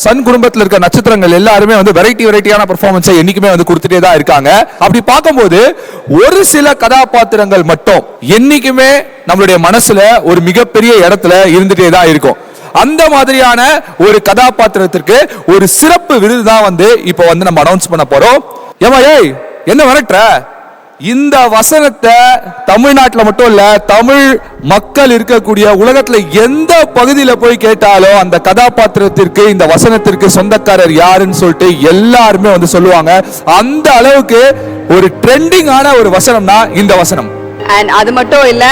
Sun குடும்பத்தில் இருக்க நட்சத்திரங்கள் எல்லாருமே வந்து வெரைட்டியான பெர்ஃபார்மன்ஸை என்னைக்குமே வந்து கொடுத்துட்டே தான் இருக்காங்க. அப்படி பார்க்கும்போது ஒரு சில கதாபாத்திரங்கள் மட்டும் என்னைக்குமே நம்மளுடைய மனசுல ஒரு மிகப்பெரிய இடத்துல இருந்துட்டே தான் இருக்கும். அந்த மாதிரியான ஒரு கதாபாத்திரத்திற்கு ஒரு சிறப்பு விருது தான் வந்து இப்போ வந்து நம்ம அனௌன்ஸ் பண்ண போறோம். ஏமா ஏய் என்ன வரட்டுற, இந்த வசனத்தை தமிழ்நாட்டில் மட்டும் இல்ல தமிழ் மக்கள் இருக்கக்கூடிய உலகத்துல எந்த பகுதியில போய் கேட்டாலும் அந்த கதாபாத்திரத்திற்கு இந்த வசனத்திற்கு சொந்தக்காரர் யாருன்னு சொல்லிட்டு எல்லாருமே வந்து சொல்லுவாங்க. அந்த அளவுக்கு ஒரு ட்ரெண்டிங்கான ஒரு வசனம்னா இந்த வசனம். அண்ட் அது மட்டும் இல்ல,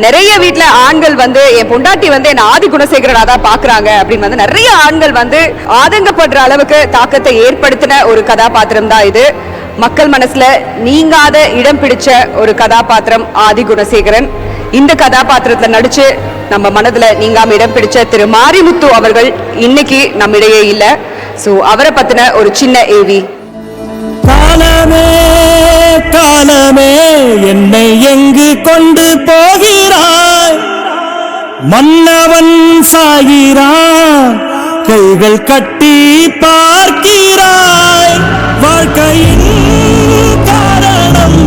நிறைய வீட்டுல ஆண்கள் வந்து என் பொண்டாட்டி வந்து என்ன ஆதி குணசேகரனா தான் பாக்குறாங்க அப்படின்னு வந்து நிறைய ஆண்கள் வந்து ஆதங்கப்படுற அளவுக்கு தாக்கத்தை ஏற்படுத்தின ஒரு கதாபாத்திரம் தான் இது. மக்கள் மனசுல நீங்காத இடம் பிடிச்ச ஒரு கதாபாத்திரம் ஆதி குணசேகரன். இந்த கதாபாத்திரத்துல நடிச்சு நம்ம மனதுல நீங்காம இடம் பிடிச்ச திரு மாரிமுத்து அவர்கள் இன்னைக்கு நம்மிடையே இல்ல. சோ அவரை பத்தின ஒரு சின்ன ஏவி. காலமே காலமே என்னை எங்கு கொண்டு போகிறாய், மன்னவன் சாகிறான் கைகள் கட்டி பார்க்கிறாய், வாழ்க்கையின் காரணம்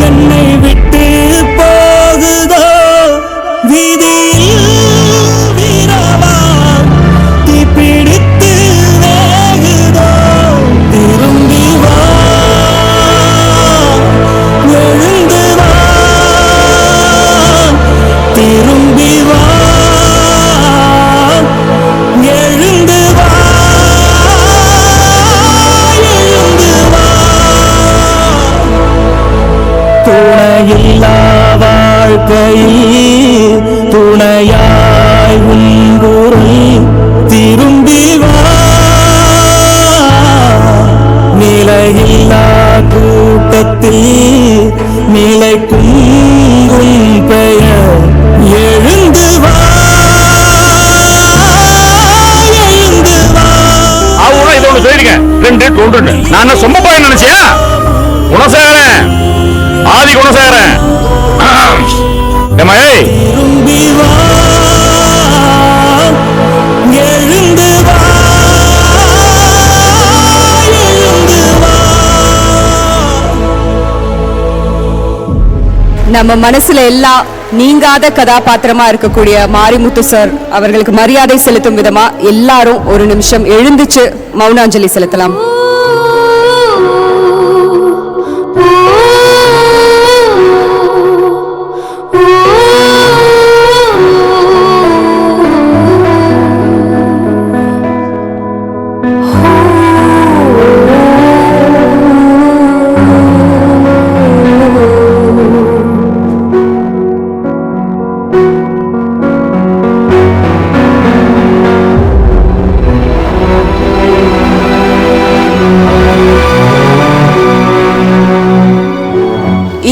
என்னை விட்டு போகுதோ, வீதியில் வீரவா தீப்பிடித்து வேகுதோ, திரும்பி வா எழுந்து வா, திரும்பி வா எழுந்து வா, எழுந்து வா. துணையில்லா வாழ்க்கையில் துணையாய் உங்குருள் திரும்பி வா, நிலையில்லா கூட்டத்தில் நிலைக்கும் உன் பெயர், எழுந்து வா எழுந்து வா. அவங்க இதை ஒன்று சொல்லிருங்க, 2 தொண்டு. நான் சொம்ப போய் நினைச்சியா? குணசேகரன், ஆதி குணசேகரன். திரும்பி வா எழுந்து வா, எழுந்து வா. நம்ம மனசுல எல்லாம் நீங்காத கதாபாத்திரமா இருக்கக்கூடிய மாரிமுத்து சார் அவர்களுக்கு மரியாதை செலுத்தும் விதமா எல்லாரும் ஒரு நிமிஷம் எழுந்துச்சு மௌனாஞ்சலி செலுத்தலாம்.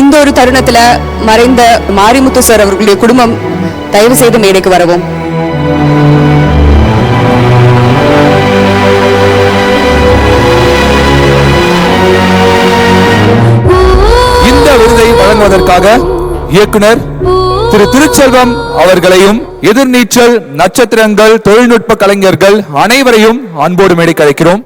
இந்த ஒரு தருணத்துல மறைந்த மாரிமுத்து சார் அவர்களுடைய குடும்பம் தயவு செய்து மேடைக்கு வரவும். இந்த விருதை வழங்குவதற்காக இயக்குனர் திரு திருச்செல்வம் அவர்களையும் எதிர்நீச்சல் நட்சத்திரங்கள் தொழில்நுட்ப கலைஞர்கள் அனைவரையும் அன்போடு மேடைக்கு அழைக்கிறோம்.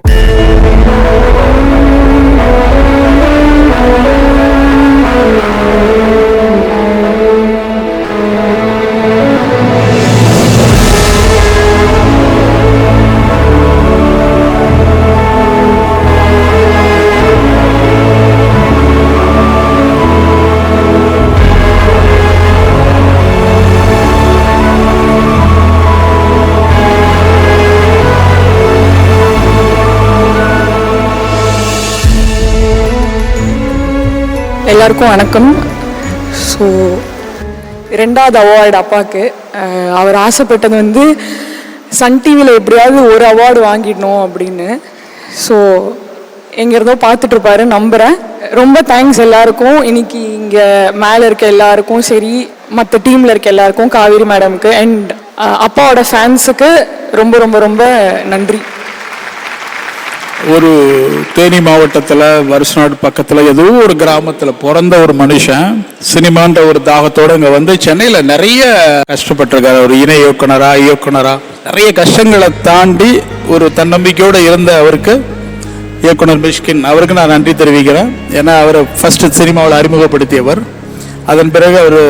எல்லாருக்கும் வணக்கம். ஸோ 2வது அவார்டு அப்பாவுக்கு. அவர் ஆசைப்பட்டது வந்து சன் டிவியில் எப்படியாவது ஒரு அவார்டு வாங்கிடணும் அப்படின்னு. ஸோ எங்கேருந்தோ பார்த்துட்ருப்பாரு நம்புகிறேன். ரொம்ப தேங்க்ஸ் எல்லாருக்கும், இன்னைக்கு இங்கே மேலே இருக்க எல்லாருக்கும் சரி, மற்ற டீமில் இருக்க எல்லாருக்கும், காவேரி மேடமுக்கு அண்ட் அப்பாவோட ஃபேன்ஸுக்கு ரொம்ப ரொம்ப ரொம்ப நன்றி. ஒரு தேனி மாவட்டத்தில் வருஷநாடு பக்கத்தில் ஏதோ ஒரு கிராமத்தில் பிறந்த ஒரு மனுஷன் சினிமான்ற ஒரு தாகத்தோடு இங்கே வந்து சென்னையில் நிறைய கஷ்டப்பட்டிருக்காரு. ஒரு இணை இயக்குனரா நிறைய கஷ்டங்களை தாண்டி ஒரு தன்னம்பிக்கையோடு இருந்த அவருக்கு, இயக்குனர் மிஷ்கின் அவருக்கு நான் நன்றி தெரிவிக்கிறேன். ஏன்னா அவர் ஃபர்ஸ்ட் சினிமாவில் அறிமுகப்படுத்தியவர். அதன் பிறகு அவர்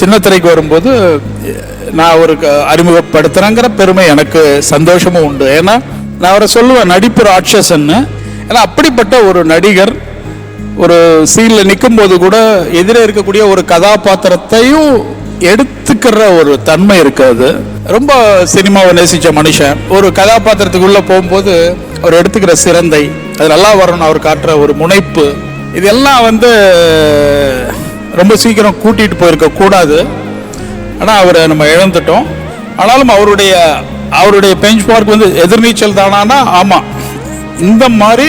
சின்னத்திரைக்கு வரும்போது நான் அவருக்கு அறிமுகப்படுத்துகிறேங்கிற பெருமை எனக்கு சந்தோஷமும் உண்டு. ஏன்னா நான் அவரை சொல்லுவேன் நடிப்பு ராட்சசன்னு. ஏன்னா அப்படிப்பட்ட ஒரு நடிகர் ஒரு சீனில் நிற்கும் போது கூட எதிரே இருக்கக்கூடிய ஒரு கதாபாத்திரத்தையும் எடுத்துக்கிற ஒரு தன்மை இருக்காது. ரொம்ப சினிமாவை நேசித்த மனுஷன். ஒரு கதாபாத்திரத்துக்குள்ளே போகும்போது அவர் எடுத்துக்கிற சிரந்தை, அது நல்லா வரணும், அவர் காட்டுற ஒரு முனைப்பு, இதெல்லாம் வந்து ரொம்ப சீக்கிரம் கூட்டிகிட்டு போயிருக்க கூடாது. ஆனால் அவரை நம்ம இழந்துட்டோம். ஆனாலும் அவருடைய பெஞ்ச் மார்க் வந்து எதிர்நீச்சல் தானானா ஆமாம். இந்த மாதிரி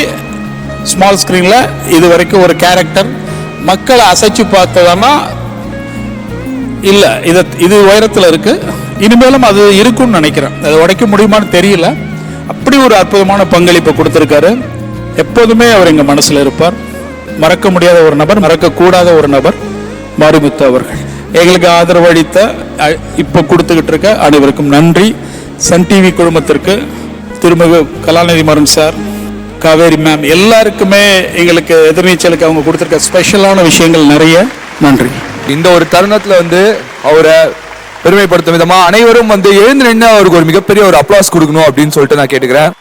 ஸ்மால் ஸ்க்ரீனில் இது வரைக்கும் ஒரு கேரக்டர் மக்களை அசைச்சு பார்த்ததானா இல்லை, இது உயரத்தில் இருக்குது. இனிமேலும் அது இருக்குன்னு நினைக்கிறேன். அதை உடைக்க முடியுமான்னு தெரியல. அப்படி ஒரு அற்புதமான பங்களிப்பை கொடுத்துருக்காரு. எப்போதுமே அவர் எங்கள் மனசில் இருப்பார். மறக்க முடியாத ஒரு நபர், மறக்கக்கூடாத ஒரு நபர் மாரிமுத்து அவர்கள். எங்களுக்கு ஆதரவு அளித்த இப்போ கொடுத்துக்கிட்டு இருக்க அனைவருக்கும் நன்றி. சன் டிவி குழுமத்திற்கு, திருமிகு கலாநிதி மாறன் சார், காவேரி மேம், எல்லாருக்குமே எங்களுக்கு எதிர்நீச்சலுக்கு அவங்க கொடுத்துருக்க ஸ்பெஷலான விஷயங்கள் நிறைய. நன்றி. இந்த ஒரு தருணத்துல வந்து அவரை பெருமைப்படுத்தும் விதமா அனைவரும் வந்து எழுந்து நின்று அவருக்கு ஒரு மிகப்பெரிய ஒரு அப்ளாஸ் கொடுக்கணும் அப்படின்னு சொல்லிட்டு நான் கேட்டுக்கிறேன்.